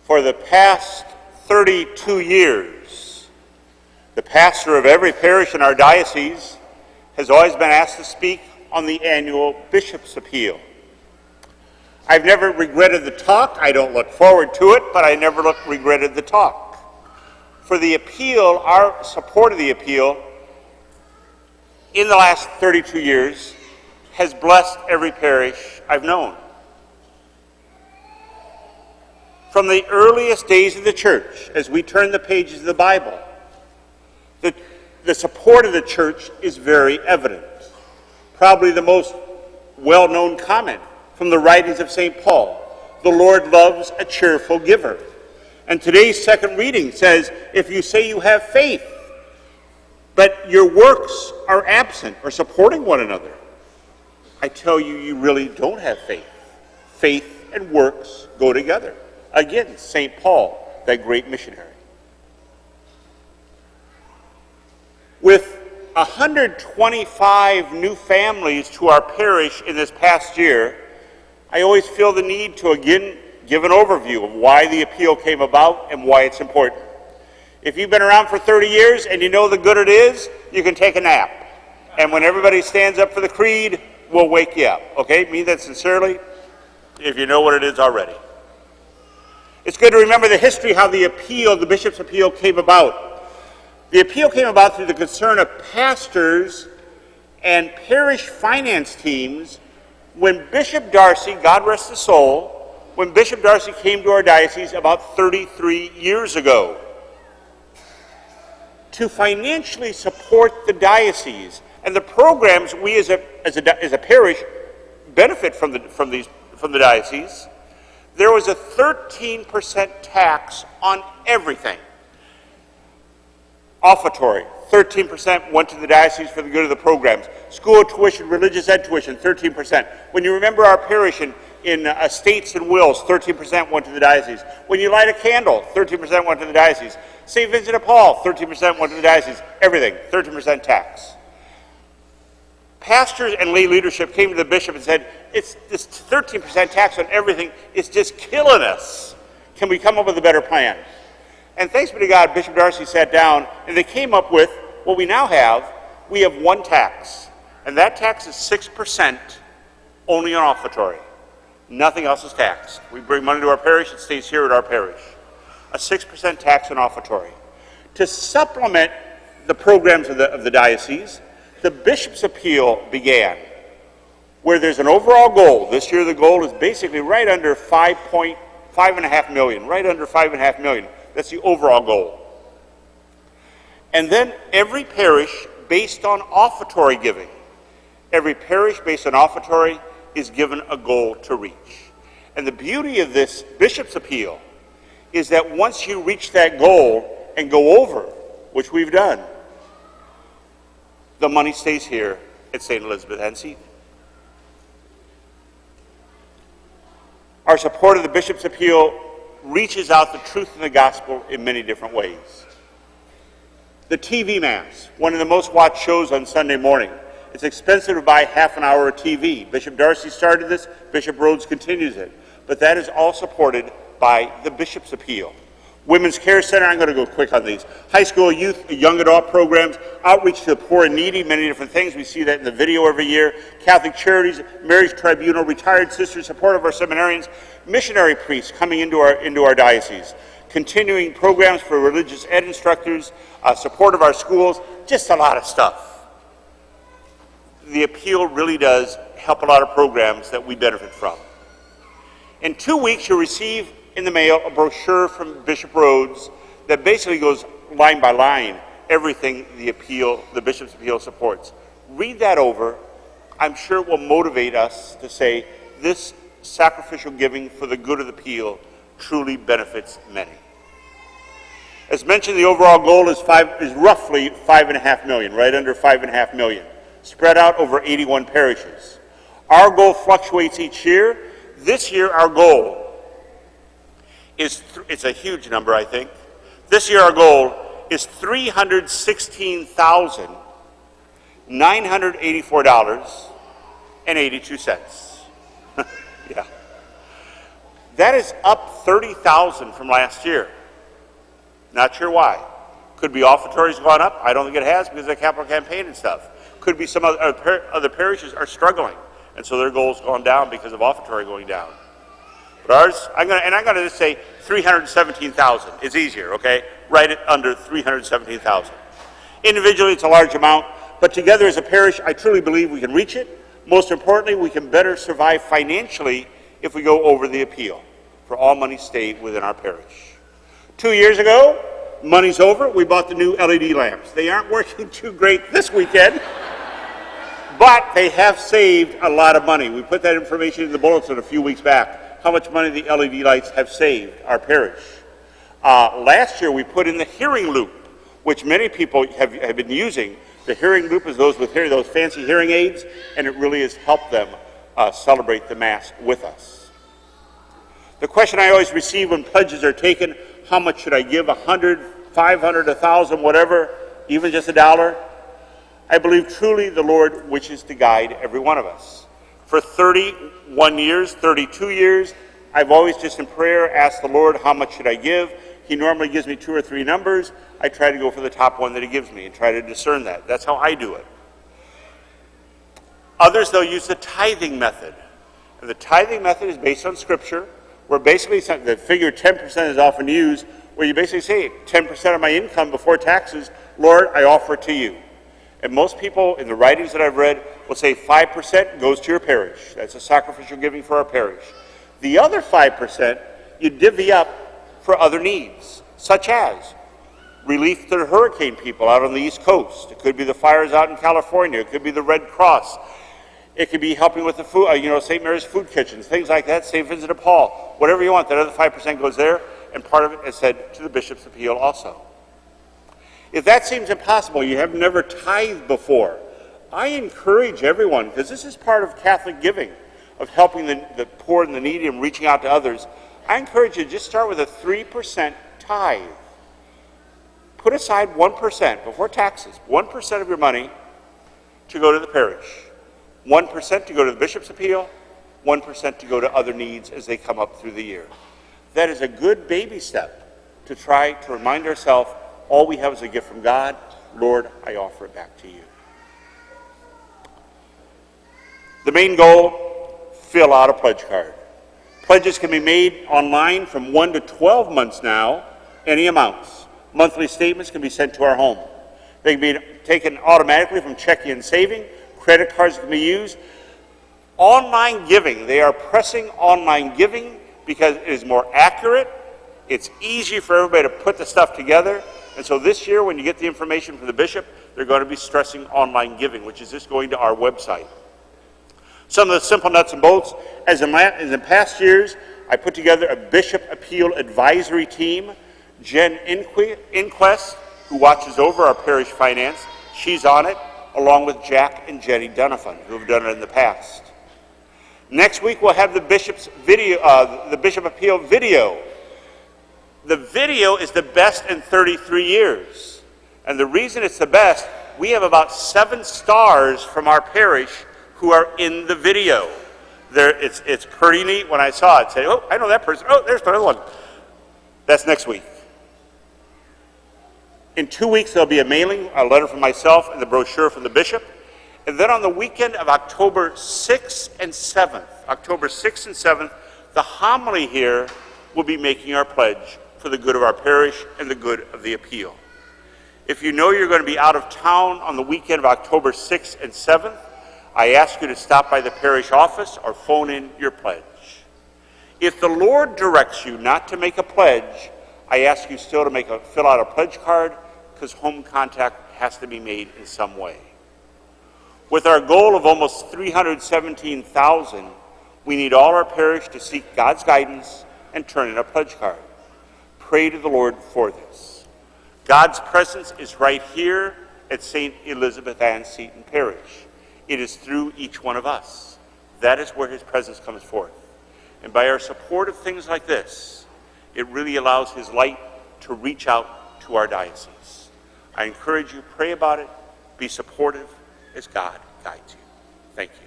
For the past 32 years, the pastor of every parish in our diocese has always been asked to speak on the annual Bishop's Appeal. I've never regretted the talk. I don't look forward to it, but I never regretted the talk. For the appeal, our support of the appeal in the last 32 years has blessed every parish I've known. From the earliest days of the church, as we turn the pages of the Bible, the support of the church is very evident. Probably the most well-known comment from the writings of St. Paul: the Lord loves a cheerful giver. And today's second reading says, if you say you have faith, but your works are absent or supporting one another, I tell you, you really don't have faith. Faith and works go together. Again, St. Paul, that great missionary. With 125 new families to our parish in this past year, I always feel the need to again give an overview of why the appeal came about and why it's important. If you've been around for 30 years and you know the good it is, you can take a nap. And when everybody stands up for the creed, we'll wake you up. Okay? Mean that sincerely if you know what it is already. It's good to remember the history, how the appeal, the Bishop's Appeal, came about. The appeal came about through the concern of pastors and parish finance teams when Bishop Darcy, God rest his soul, when Bishop Darcy came to our diocese about 33 years ago to financially support the diocese and the programs we as a parish benefit from the diocese. There was a 13% tax on everything. Offertory, 13% went to the diocese for the good of the programs. School tuition, religious ed tuition, 13%. When you remember our parish in estates and wills, 13% went to the diocese. When you light a candle, 13% went to the diocese. St. Vincent de Paul, 13% went to the diocese. Everything, 13% tax. Pastors and lay leadership came to the bishop and said, it's this 13% tax on everything is just killing us. Can we come up with a better plan? And thanks be to God, Bishop Darcy sat down and they came up with what we now have. We have one tax, and that tax is 6% only on offertory. Nothing else is taxed. We bring money to our parish, it stays here at our parish. A 6% tax on offertory. To supplement the programs of the diocese, the Bishop's Appeal began, where there's an overall goal. This year the goal is basically right under 5.5 million, right under 5.5 million. That's the overall goal. And then every parish based on offertory giving, every parish based on offertory is given a goal to reach. And the beauty of this Bishop's Appeal is that once you reach that goal and go over, which we've done, the money stays here at St. Elizabeth Ann-Seton. Our support of the Bishop's Appeal reaches out the truth of the gospel in many different ways. The TV Mass, one of the most watched shows on Sunday morning. It's expensive to buy half an hour of TV. Bishop Darcy started this, Bishop Rhodes continues it. But that is all supported by the Bishop's Appeal. Women's Care Center, I'm going to go quick on these. High school, youth, young adult programs, outreach to the poor and needy, many different things. We see that in the video every year. Catholic Charities, Marriage Tribunal, retired sisters, support of our seminarians, missionary priests coming into our diocese. Continuing programs for religious ed instructors, support of our schools, just a lot of stuff. The appeal really does help a lot of programs that we benefit from. In 2 weeks, you'll receive in the mail a brochure from Bishop Rhodes that basically goes line by line everything the Bishop's Appeal supports. Read that over. I'm sure it will motivate us to say this sacrificial giving for the good of the appeal truly benefits many. As mentioned, the overall goal is roughly 5.5 million, right under 5.5 million, spread out over 81 parishes. Our goal fluctuates each year. This year, our goal it's a huge number, I think. This year, our goal is $316,984.82. Yeah. That is up 30,000 from last year. Not sure why. Could be offertories gone up. I don't think it has because of the capital campaign and stuff. Could be some other parishes are struggling, and so their goal's gone down because of offertory going down. But ours, I'm gonna just say 317,000. It's easier, okay? Right at under 317,000. Individually, it's a large amount, but together as a parish, I truly believe we can reach it. Most importantly, we can better survive financially if we go over the appeal for all money stayed within our parish. 2 years ago, money's over. We bought the new LED lamps. They aren't working too great this weekend, but they have saved a lot of money. We put that information in the bulletin a few weeks back, how much money the LED lights have saved our parish. Last year, we put in the hearing loop, which many people have been using. The hearing loop is those with those fancy hearing aids, and it really has helped them celebrate the Mass with us. The question I always receive when pledges are taken, how much should I give? 100, 500, 1,000, whatever, even just $1? I believe truly the Lord wishes to guide every one of us. For 31 years, 32 years, I've always just in prayer asked the Lord, how much should I give? He normally gives me 2 or 3 numbers. I try to go for the top one that he gives me and try to discern that. That's how I do it. Others, they'll use the tithing method. And the tithing method is based on Scripture, where basically the figure 10% is often used, where you basically say 10% of my income before taxes, Lord, I offer it to you. And most people in the writings that I've read will say 5% goes to your parish. That's a sacrificial giving for our parish. The other 5% you divvy up for other needs, such as relief to the hurricane people out on the East Coast. It could be the fires out in California. It could be the Red Cross. It could be helping with the food, St. Mary's food kitchens, things like that, St. Vincent de Paul, whatever you want. That other 5% goes there, and part of it is said to the bishop's appeal also. If that seems impossible, you have never tithed before, I encourage everyone, because this is part of Catholic giving, of helping the poor and the needy and reaching out to others. I encourage you to just start with a 3% tithe. Put aside 1% before taxes, 1% of your money to go to the parish. 1% to go to the bishop's appeal, 1% to go to other needs as they come up through the year. That is a good baby step to try to remind ourselves all we have is a gift from God. Lord, I offer it back to you. The main goal, fill out a pledge card. Pledges can be made online from 1 to 12 months now, any amounts. Monthly statements can be sent to our home. They can be taken automatically from checking and saving. Credit cards can be used. Online giving, they are pressing online giving because it is more accurate. It's easy for everybody to put the stuff together. And so this year, when you get the information from the bishop, they're going to be stressing online giving, which is just going to our website. Some of the simple nuts and bolts, as in past years, I put together a bishop appeal advisory team. Jen Inquest, who watches over our parish finance, she's on it, along with Jack and Jenny Dunafun, who have done it in the past. Next week, we'll have the bishop's video, the bishop appeal video. The video is the best in 33 years. And the reason it's the best, we have about 7 stars from our parish who are in the video. It's pretty neat. When I saw it, say, oh, I know that person. Oh, there's another one. That's next week. In 2 weeks, there'll be a letter from myself and the brochure from the bishop. And then on the weekend of October 6th and 7th, the homily here will be making our pledge for the good of our parish and the good of the appeal. If you know you're going to be out of town on the weekend of October 6th and 7th, I ask you to stop by the parish office or phone in your pledge. If the Lord directs you not to make a pledge, I ask you still to fill out a pledge card, because home contact has to be made in some way. With our goal of almost 317,000, we need all our parish to seek God's guidance and turn in a pledge card. Pray to the Lord for this. God's presence is right here at St. Elizabeth Ann Seton Parish. It is through each one of us. That is where his presence comes forth. And by our support of things like this, it really allows his light to reach out to our diocese. I encourage you, pray about it, be supportive as God guides you. Thank you.